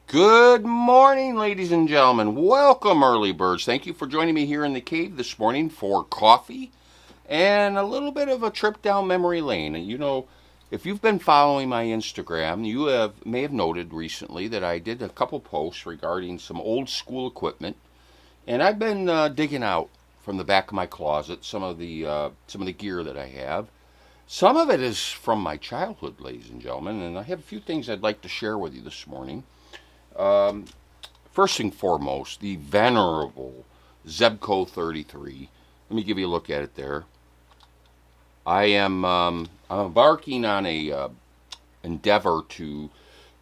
Good morning, ladies and gentlemen. Welcome, early birds. Thank you for joining me here in the cave this morning for coffee and a little bit of a trip down memory lane. And if you've been following my Instagram, may have noted recently that I did a couple posts regarding some old school equipment, and I've been digging out from the back of my closet some of the gear that I have. Some of it is from my childhood, ladies and gentlemen, and I have a few things I'd like to share with you this morning. Um, First and foremost, the venerable Zebco 33. Let me give you a look at it there. I'm embarking on a endeavor to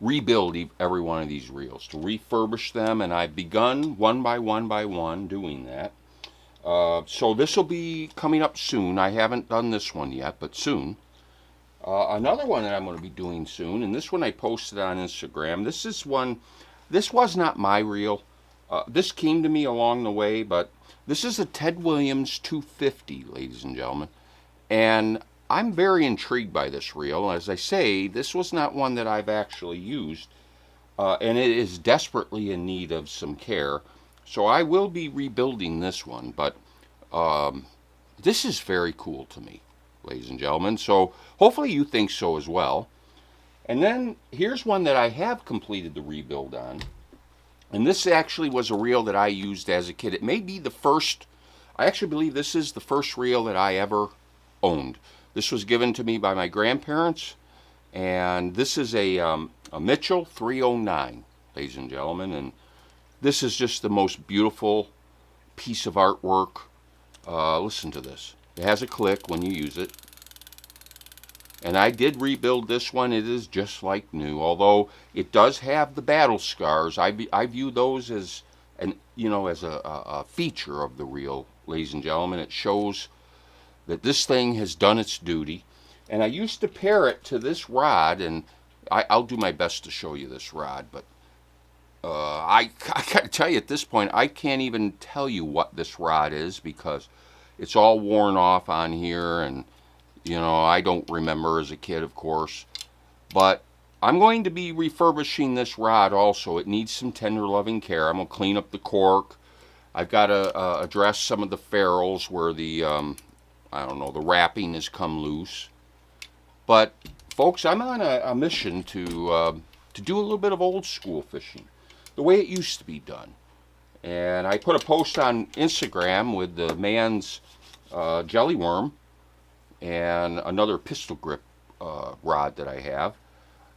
rebuild every one of these reels, to refurbish them, and I've begun one by one doing that. So this will be coming up soon. I haven't done this one yet, but soon. Another one that I'm going to be doing soon, and this one I posted on Instagram. This was not my reel. This came to me along the way, but this is a Ted Williams 250, ladies and gentlemen. And I'm very intrigued by this reel. As I say, this was not one that I've actually used, and it is desperately in need of some care. So I will be rebuilding this one, but this is very cool to me, ladies and gentlemen. So hopefully you think so as well. And then here's one that I have completed the rebuild on. And this actually was a reel that I used as a kid. It may be the first, I actually believe this is the first reel that I ever owned. This was given to me by my grandparents. And this is a Mitchell 309, ladies and gentlemen. And this is just the most beautiful piece of artwork. Listen to this. It has a click when you use it. And I did rebuild this one. It is just like new, although it does have the battle scars. I view those as a feature of the reel, ladies and gentlemen. It shows that this thing has done its duty. And I used to pair it to this rod, and I'll do my best to show you this rod, but I gotta tell you at this point, I can't even tell you what this rod is because it's all worn off on here, and I don't remember as a kid, of course. But I'm going to be refurbishing this rod also. It needs some tender loving care. I'm going to clean up the cork. I've got to address some of the ferrules where the wrapping has come loose. But, folks, I'm on a mission to do a little bit of old school fishing, the way it used to be done. And I put a post on Instagram with the man's jelly worm and another pistol grip rod that I have.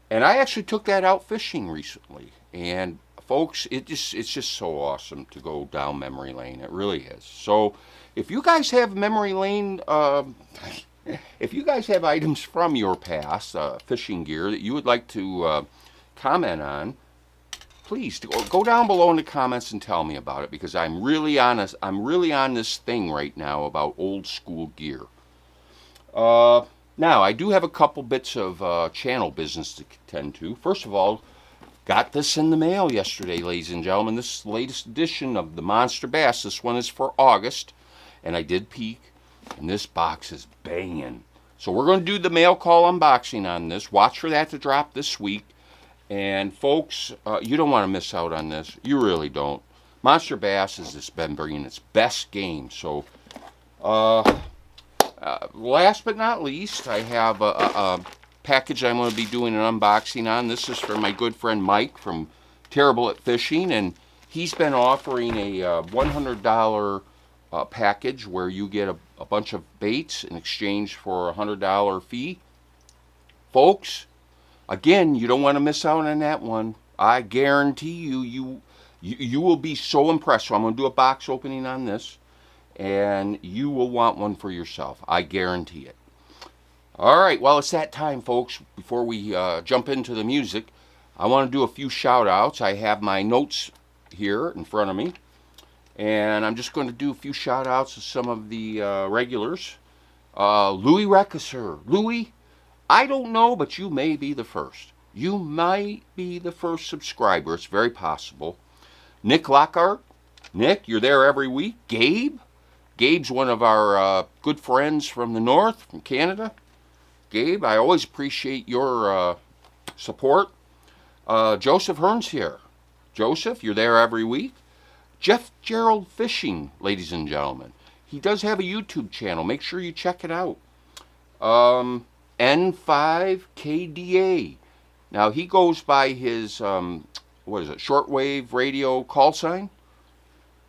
And I actually took that out fishing recently. And folks, it's just so awesome to go down memory lane. It really is. So if you guys have memory lane, if you guys have items from your past, fishing gear that you would like to comment on, please go down below in the comments and tell me about it, because I'm really on this thing right now about old school gear. Now, I do have a couple bits of channel business to tend to. First of all, got this in the mail yesterday, ladies and gentlemen. This is the latest edition of the Monster Bass. This one is for August, and I did peek, and this box is banging. So we're going to do the mail call unboxing on this. Watch for that to drop this week. And folks, you don't want to miss out on this. You really don't. Monster Bass has just been bringing its best game. So, last but not least, I have a package I'm going to be doing an unboxing on. This is for my good friend Mike from Terrible at Fishing, and he's been offering a $100 package where you get a bunch of baits in exchange for a $100 fee. Folks, again, you don't want to miss out on that one. I guarantee you will be so impressed. So I'm going to do a box opening on this, and you will want one for yourself. I guarantee it. All right, well, it's that time, folks. Before we jump into the music, I want to do a few shout-outs. I have my notes here in front of me, and I'm just going to do a few shout-outs to some of the regulars. Louis Recusser. Louis, I don't know, but you may be the first. You might be the first subscriber. It's very possible. Nick Lockhart. Nick, you're there every week. Gabe. Gabe's one of our good friends from the north, from Canada. Gabe, I always appreciate your support. Joseph Hearns here. Joseph, you're there every week. Jeff Gerald Fishing, ladies and gentlemen. He does have a YouTube channel. Make sure you check it out. N5KDA. Now, he goes by his, shortwave radio call sign.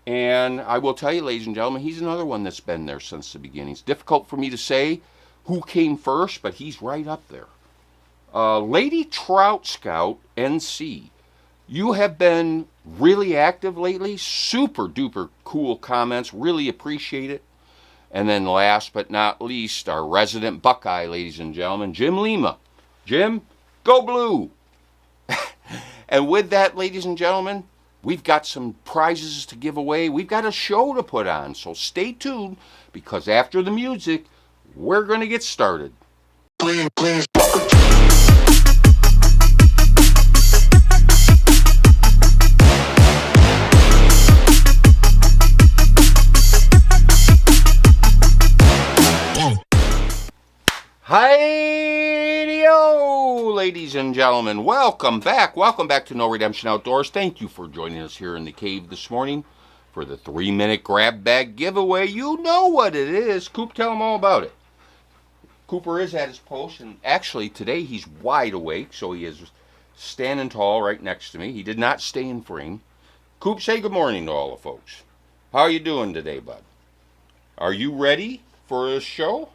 And I will tell you, ladies and gentlemen, he's another one that's been there since the beginning. It's difficult for me to say who came first, but he's right up there. Lady Trout Scout NC. You have been really active lately. Super duper cool comments. Really appreciate it. And then last but not least, our resident Buckeye, ladies and gentlemen, Jim Lima. Jim, go blue. And with that, ladies and gentlemen, we've got some prizes to give away. We've got a show to put on. So stay tuned, because after the music, we're going to get started. Please. Hi-yo, ladies and gentlemen. Welcome back to No Redemption Outdoors. Thank you for joining us here in the cave this morning for the 3-minute grab bag giveaway. You know what it is. Coop, tell them all about it. Cooper is at his post, and actually today he's wide awake, so he is standing tall right next to me. He did not stay in frame. Coop, say good morning to all the folks. How are you doing today, bud? Are you ready for a show?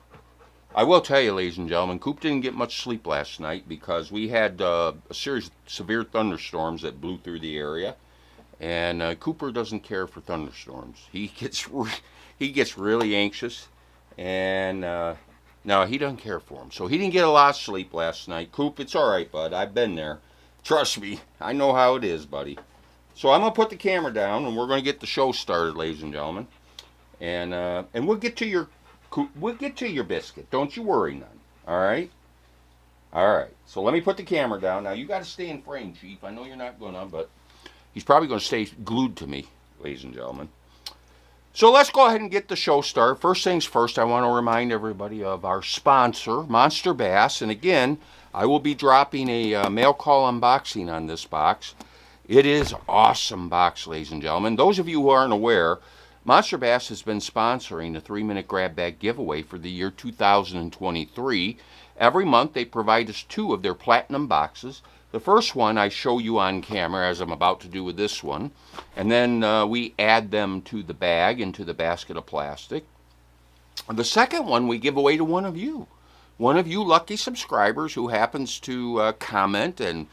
I will tell you, ladies and gentlemen, Coop didn't get much sleep last night because we had a series of severe thunderstorms that blew through the area, and Cooper doesn't care for thunderstorms. He gets really anxious, and no, he doesn't care for them. So he didn't get a lot of sleep last night. Coop, it's all right, bud. I've been there. Trust me, I know how it is, buddy. So I'm gonna put the camera down, and we're gonna get the show started, ladies and gentlemen, and we'll get to your biscuit. Don't you worry none. All right? All right. So let me put the camera down. Now, you got to stay in frame, Chief. I know you're not going to, but he's probably going to stay glued to me, ladies and gentlemen. So let's go ahead and get the show started. First things first, I want to remind everybody of our sponsor, Monster Bass. And again, I will be dropping a mail call unboxing on this box. It is an awesome box, ladies and gentlemen. Those of you who aren't aware, Monster Bass has been sponsoring the 3-minute grab bag giveaway for the year 2023. Every month they provide us 2 of their platinum boxes. The first one I show you on camera, as I'm about to do with this one, and then we add them to the bag into the basket of plastic. The second one we give away to one of you lucky subscribers who happens to comment and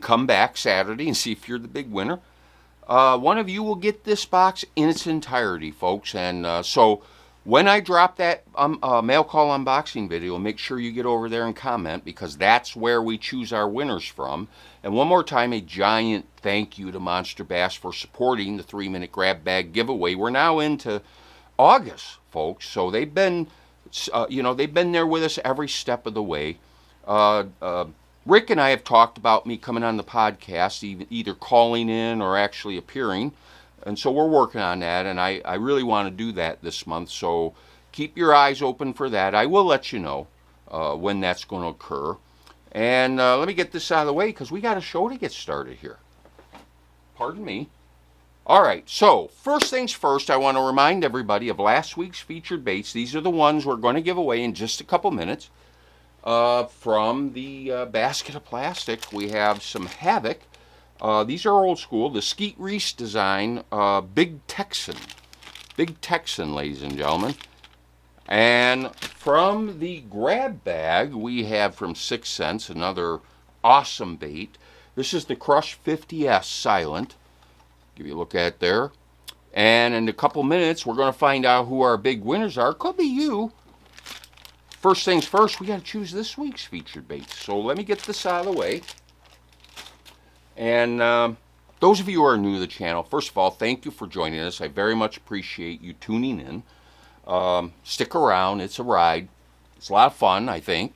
come back Saturday and see if you're the big winner. One of you will get this box in its entirety, folks. And so when I drop that mail call unboxing video, make sure you get over there and comment, because that's where we choose our winners from. And one more time, a giant thank you to Monster Bass for supporting the 3-minute grab bag giveaway. We're now into August, folks. So they've been, they've been there with us every step of the way. Rick and I have talked about me coming on the podcast, either calling in or actually appearing. And so we're working on that, and I really want to do that this month. So keep your eyes open for that. I will let you know when that's going to occur. And let me get this out of the way, because we got a show to get started here. Pardon me. All right, so first things first, I want to remind everybody of last week's featured baits. These are the ones we're going to give away in just a couple minutes. From the basket of plastic, we have some Havoc. These are old school. The Skeet Reese design, Big Texan, ladies and gentlemen. And from the grab bag, we have from 6 Cents, another awesome bait. This is the Crush 50S Silent. Give you a look at it there. And in a couple minutes, we're going to find out who our big winners are. Could be you. First things first, we got to choose this week's featured baits. So let me get this out of the way. And those of you who are new to the channel, first of all, thank you for joining us. I very much appreciate you tuning in. Stick around. It's a ride. It's a lot of fun, I think.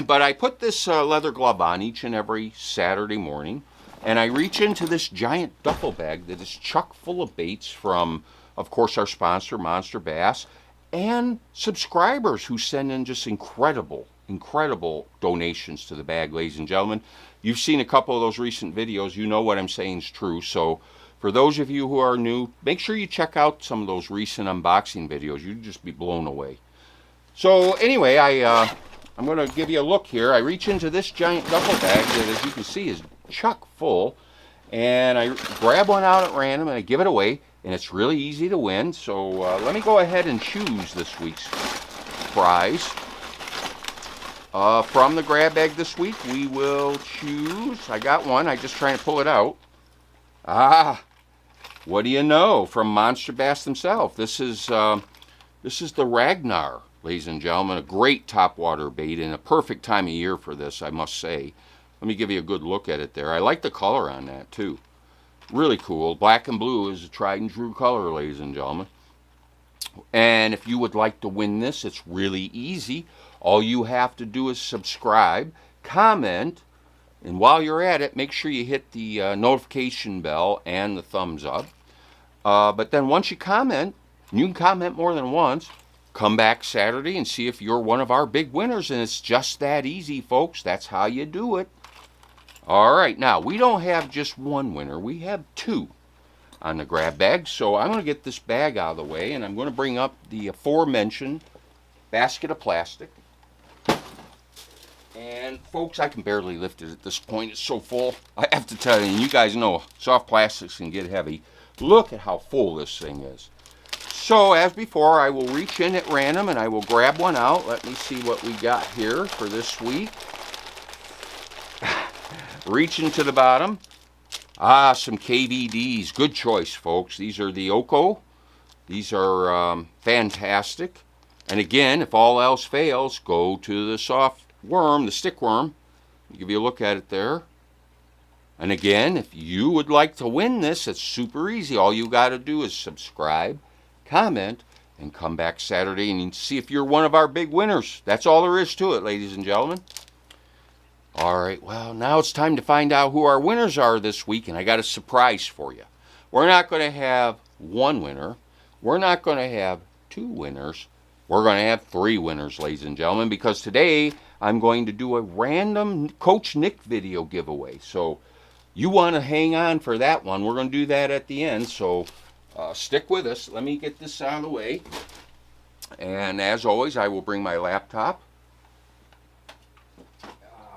But I put this leather glove on each and every Saturday morning, and I reach into this giant duffel bag that is chock full of baits from, of course, our sponsor, Monster Bass, and subscribers who send in just incredible donations to the bag, ladies and gentlemen. you've seen a couple of those recent videos. You know what I'm saying is true. So for those of you who are new, make sure you check out some of those recent unboxing videos. You'd just be blown away. So anyway, I'm going to give you a look here. I reach into this giant duffel bag that, as you can see, is chock full. And I grab one out at random and I give it away. And it's really easy to win. So let me go ahead and choose this week's prize. From the grab bag this week, we will choose. I got one. I'm just trying to pull it out. What do you know? From Monster Bass himself. This is the Ragnar, ladies and gentlemen. A great topwater bait and a perfect time of year for this, I must say. Let me give you a good look at it there. I like the color on that too. Really cool. Black and blue is a tried and true color, ladies and gentlemen. And if you would like to win this, it's really easy. All you have to do is subscribe, comment, and while you're at it, make sure you hit the notification bell and the thumbs up. But then once you comment, you can comment more than once, come back Saturday and see if you're one of our big winners. And it's just that easy, folks. That's how you do it. All right, now, we don't have just one winner. We have two on the grab bag. So I'm going to get this bag out of the way, and I'm going to bring up the aforementioned basket of plastic. And, folks, I can barely lift it at this point. It's so full. I have to tell you, and you guys know, soft plastics can get heavy. Look at how full this thing is. So, as before, I will reach in at random, and I will grab one out. Let me see what we got here for this week. Reaching to the bottom. Some KVDs. Good choice, folks. These are the Oko. These are fantastic. And again, if all else fails, go to the soft worm, the stick worm. I'll give you a look at it there. And again, if you would like to win this, it's super easy. All you got to do is subscribe, comment, and come back Saturday and see if you're one of our big winners. That's all there is to it, ladies and gentlemen. All right, well, now it's time to find out who our winners are this week, and I got a surprise for you. We're not going to have one winner. We're not going to have two winners. We're going to have three winners, ladies and gentlemen, because today I'm going to do a random Coach Nick video giveaway. So you want to hang on for that one. We're going to do that at the end, so stick with us. Let me get this out of the way. And as always, I will bring my laptop.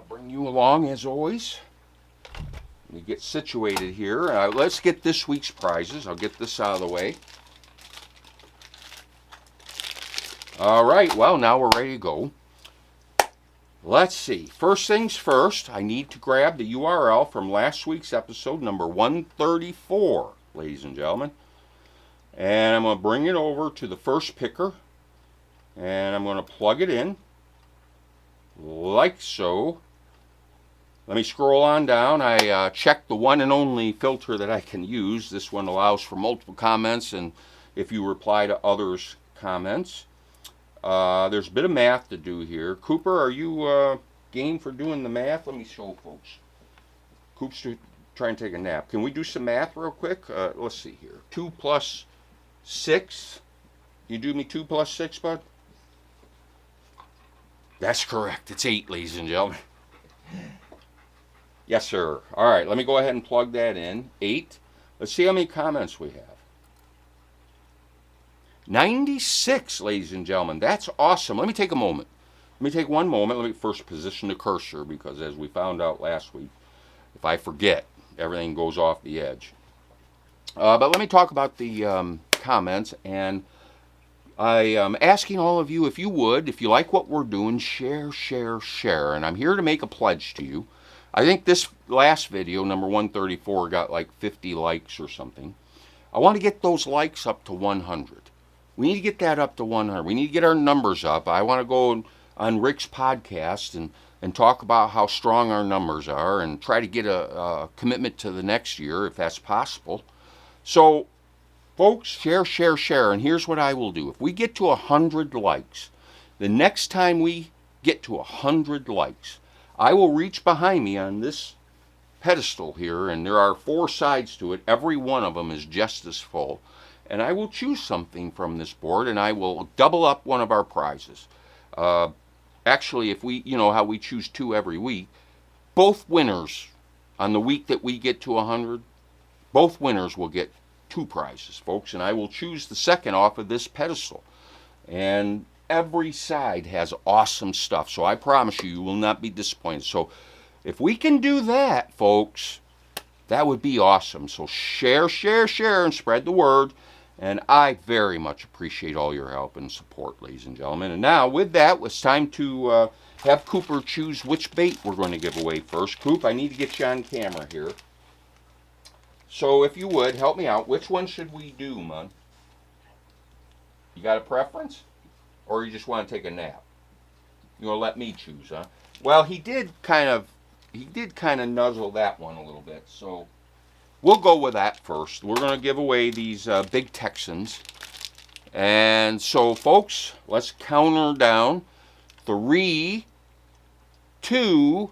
Bring you along as always. Let me get situated here. Let's get this week's prizes. I'll get this out of the way. All right, well, now we're ready to go. Let's see. First things first, I need to grab the URL from last week's episode, number 134, ladies and gentlemen. And I'm going to bring it over to the first picker. And I'm going to plug it in, like so. Let me scroll on down. I checked the one and only filter that I can use. This one allows for multiple comments, and if you reply to others' comments. There's a bit of math to do here. Cooper, are you game for doing the math? Let me show folks. Coop's trying to take a nap. Can we do some math real quick? Let's see here. 2 plus 6. You do me 2 plus 6, bud? That's correct. It's 8, ladies and gentlemen. Yes, sir. All right, let me go ahead and plug that in. 8. Let's see how many comments we have. 96, ladies and gentlemen. That's awesome. Let me take a moment. Let me take one moment. Let me first position the cursor, because as we found out last week, if I forget, everything goes off the edge. But let me talk about the comments, and I am asking all of you, if you would, if you like what we're doing, share, share, share. And I'm here to make a pledge to you. I think this last video, number 134, got like 50 likes or something. I want to get those likes up to 100. We need to get that up to 100. We need to get our numbers up. I want to go on Rick's podcast and talk about how strong our numbers are and try to get a commitment to the next year, if that's possible. So, folks, share, share, share. And here's what I will do. If we get to 100 likes, the next time we get to 100 likes, I will reach behind me on this pedestal here, and there are 4 sides to it. Every one of them is just as full. And I will choose something from this board, and I will double up one of our prizes. Actually, if we, you know how we choose 2 every week, both winners on the week that we get to 100, both winners will get 2 prizes, folks, and I will choose the second off of this pedestal. And every side has awesome stuff, so I promise you, you will not be disappointed. So if we can do that, folks, that would be awesome. So share, share, share, and spread the word. And I very much appreciate all your help and support, ladies and gentlemen. And now, with that, it's time to have Cooper choose which bait we're going to give away first. Coop, I need to get you on camera here. So if you would, help me out. Which one should we do, man? You got a preference? Or you just want to take a nap? You want to let me choose, huh? Well, he did kind of nuzzle that one a little bit, so we'll go with that first. We're going to give away these big Texans. And so, folks, let's counter down. 3, 2,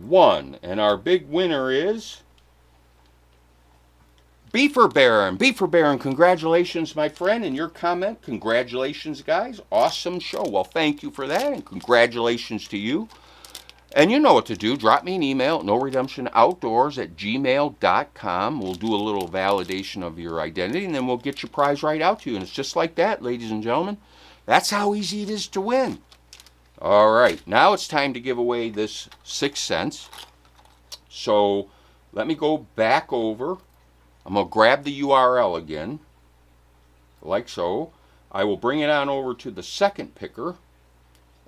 1. And our big winner is Beefer Baron. Beefer Baron, congratulations, my friend. And your comment, congratulations, guys. Awesome show. Well, thank you for that, and congratulations to you. And you know what to do. Drop me an email at noredemptionoutdoors@gmail.com. We'll do a little validation of your identity, and then we'll get your prize right out to you. And it's just like that, ladies and gentlemen. That's how easy it is to win. All right. Now it's time to give away this 6 cents. So let me go back over. I'm going to grab the URL again, like so. I will bring it on over to the second picker.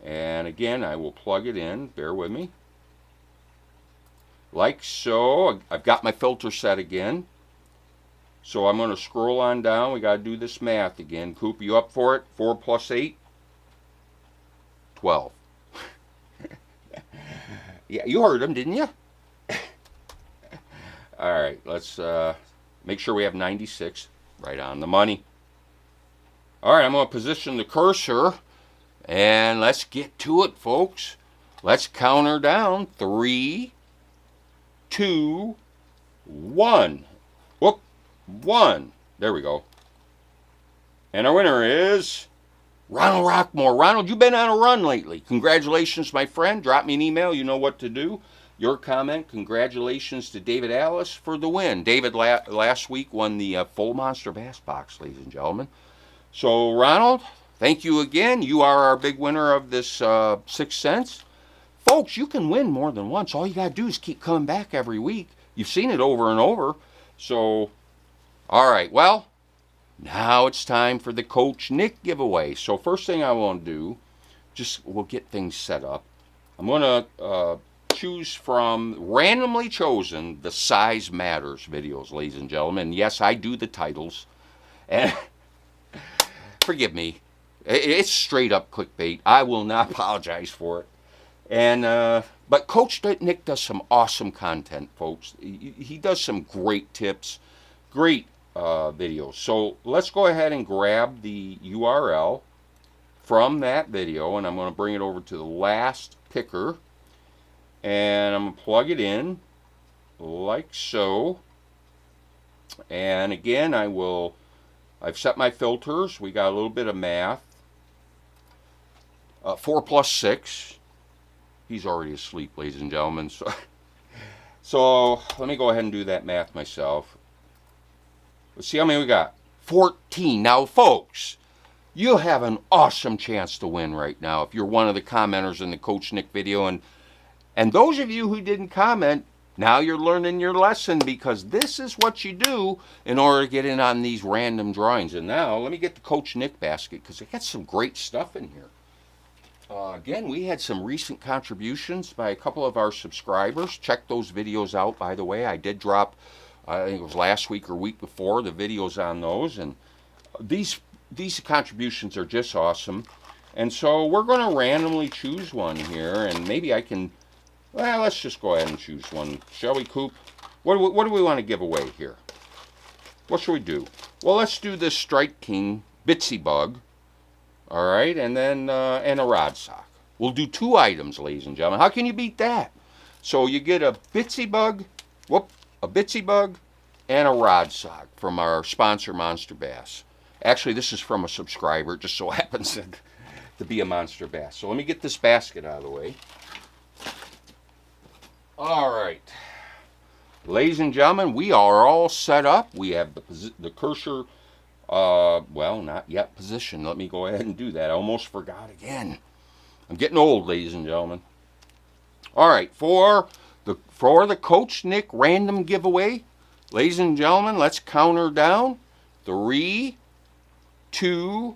And again, I will plug it in. Bear with me. Like so. I've got my filter set again. So I'm going to scroll on down. We got to do this math again. Coop, you up for it? 4 plus 8? 12. Yeah, you heard him, didn't you? All right, let's make sure we have 96. Right on the money. All right, I'm going to position the cursor. And let's get to it, folks. Let's counter down. 3, 2, 1. Whoop, 1. There we go. And our winner is Ronald Rockmore. Ronald, you've been on a run lately. Congratulations, my friend. Drop me an email. You know what to do. Your comment, congratulations to David Alice for the win. David last week won the full Monster Bass Box, ladies and gentlemen. So, Ronald, thank you again. You are our big winner of this 6 cents. Folks, you can win more than once. All you got to do is keep coming back every week. You've seen it over and over. So, all right. Well, now it's time for the Coach Nick giveaway. So, first thing I want to do, we'll get things set up. I'm going to choose from randomly chosen the Size Matters videos, ladies and gentlemen. Yes, I do the titles. And forgive me. It's straight up clickbait. I will not apologize for it. And but Coach Nick does some awesome content, folks. He does some great tips, great videos. So let's go ahead and grab the URL from that video, and I'm going to bring it over to the last picker, and I'm going to plug it in like so. And again, I've set my filters. We got a little bit of math. 4 plus 6. He's already asleep, ladies and gentlemen. So let me go ahead and do that math myself. Let's see how many we got. 14. Now, folks, you have an awesome chance to win right now if you're one of the commenters in the Coach Nick video. And those of you who didn't comment, now you're learning your lesson, because this is what you do in order to get in on these random drawings. And now, let me get the Coach Nick basket, because I got some great stuff in here. Again, we had some recent contributions by a couple of our subscribers. Check those videos out, by the way. I did drop, I think it was last week or week before, the videos on those. And these contributions are just awesome. And so we're going to randomly choose one here, and maybe I can... Well, let's just go ahead and choose one. Shall we, Coop? What do we want to give away here? What should we do? Well, let's do this Strike King Bitsy Bug. All right, and then and a rod sock. We'll do 2 items, ladies and gentlemen. How can you beat that? So you get a Bitsy Bug, a Bitsy Bug, and a rod sock from our sponsor, Monster Bass. Actually, this is from a subscriber. It just so happens to be a Monster Bass. So let me get this basket out of the way. All right. Ladies and gentlemen, we are all set up. We have the cursor, well, not yet positioned. Let me go ahead and do that. I almost forgot again. I'm getting old, ladies and gentlemen. All right, for the Coach Nick random giveaway, ladies and gentlemen, let's count her down. 3, 2,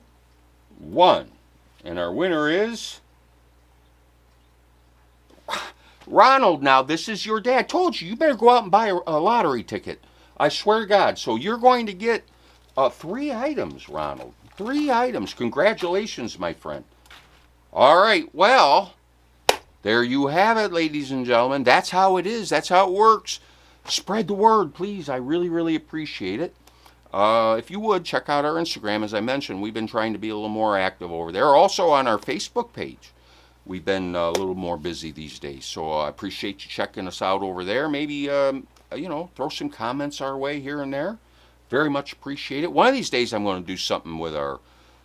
1. And our winner is Ronald. Now, this is your dad. I told you better go out and buy a lottery ticket. I swear to God. So you're going to get 3 items, Ronald. 3 items. Congratulations, my friend. All right, well, there you have it, ladies and gentlemen. That's how it is. That's how it works. Spread the word, please. I really, really appreciate it. If you would, check out our Instagram. As I mentioned, we've been trying to be a little more active over there. Also on our Facebook page. We've been a little more busy these days. So I appreciate you checking us out over there. Maybe, throw some comments our way here and there. Very much appreciate it. One of these days I'm going to do something with our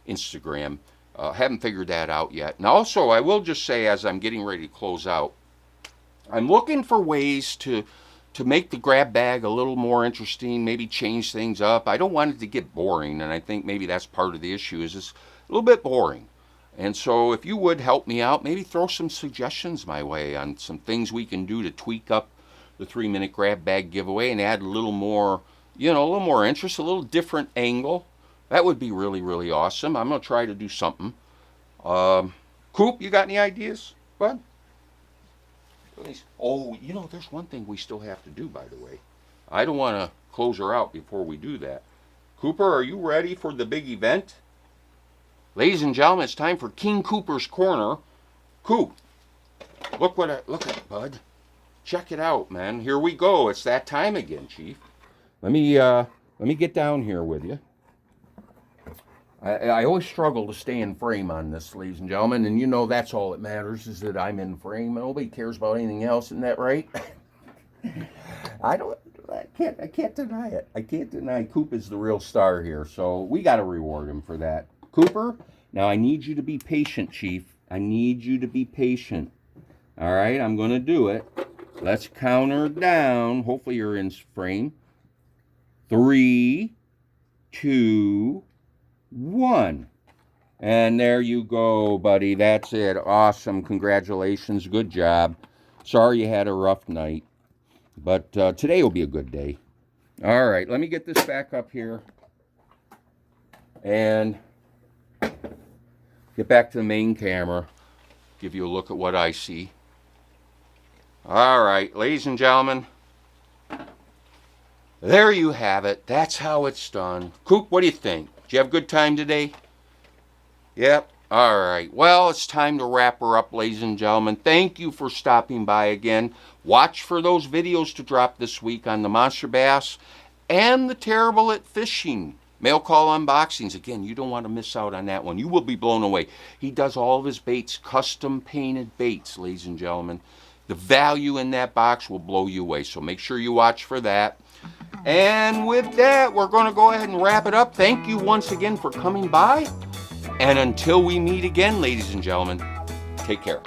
Instagram. Haven't figured that out yet. And also, I will just say, as I'm getting ready to close out, I'm looking for ways to make the grab bag a little more interesting, maybe change things up. I don't want it to get boring, and I think maybe that's part of the issue, is it's a little bit boring. And so if you would help me out, maybe throw some suggestions my way on some things we can do to tweak up the 3-minute grab bag giveaway and add a little more, a little more interest, a little different angle. That would be really, really awesome. I'm going to try to do something. Coop, you got any ideas, bud? Oh, there's one thing we still have to do, by the way. I don't want to close her out before we do that. Cooper, are you ready for the big event? Ladies and gentlemen, it's time for King Cooper's Corner. Coop, look at, bud. Check it out, man. Here we go. It's that time again, Chief. Let me get down here with you. I always struggle to stay in frame on this, ladies and gentlemen, and that's all that matters, is that I'm in frame. Nobody cares about anything else, isn't that right? I can't deny it. I can't deny Coop is the real star here, so we got to reward him for that. Cooper, now I need you to be patient, Chief. I need you to be patient. All right, I'm going to do it. Let's count her down. Hopefully you're in frame. 3, 2, 1. And there you go, buddy. That's it. Awesome. Congratulations. Good job. Sorry you had a rough night, but today will be a good day. All right, let me get this back up here and get back to the main camera, give you a look at what I see. All right, ladies and gentlemen, there you have it. That's how it's done. Coop, what do you think? Did you have a good time today? Yep. All right. Well, it's time to wrap her up, ladies and gentlemen. Thank you for stopping by again. Watch for those videos to drop this week on the monster bass and the terrible at fishing mail call unboxings. Again, you don't want to miss out on that one. You will be blown away. He does all of his baits, custom painted baits, ladies and gentlemen. The value in that box will blow you away. So make sure you watch for that. And with that, we're going to go ahead and wrap it up. Thank you once again for coming by. And until we meet again, ladies and gentlemen, take care.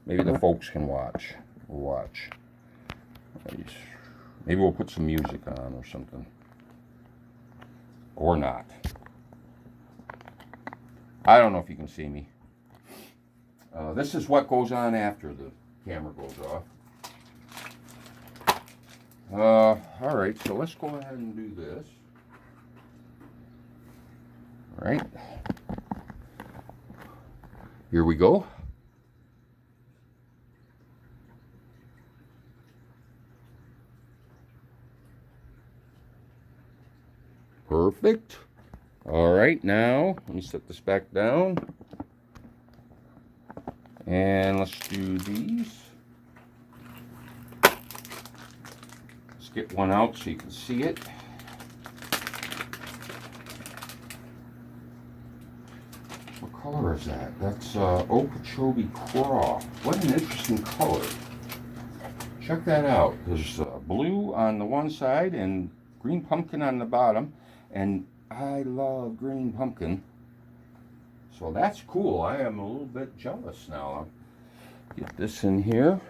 Maybe the folks can watch. Maybe we'll put some music on or something. Or not. I don't know if you can see me. This is what goes on after the camera goes off. Alright, so let's go ahead and do this. Alright. Here we go. Perfect. All right, now let me set this back down. And let's do these. Let's get one out so you can see it. We'll color is that? That's Okeechobee Craw. What an interesting color. Check that out. There's blue on the one side and green pumpkin on the bottom. And I love green pumpkin. So that's cool. I am a little bit jealous now. I'll get this in here.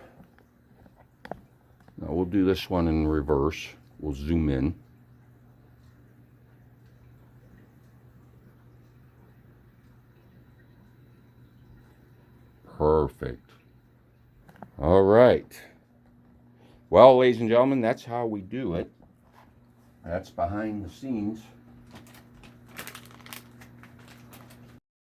Now we'll do this one in reverse. We'll zoom in. Perfect. All right. Well, ladies and gentlemen, that's how we do it. That's behind the scenes.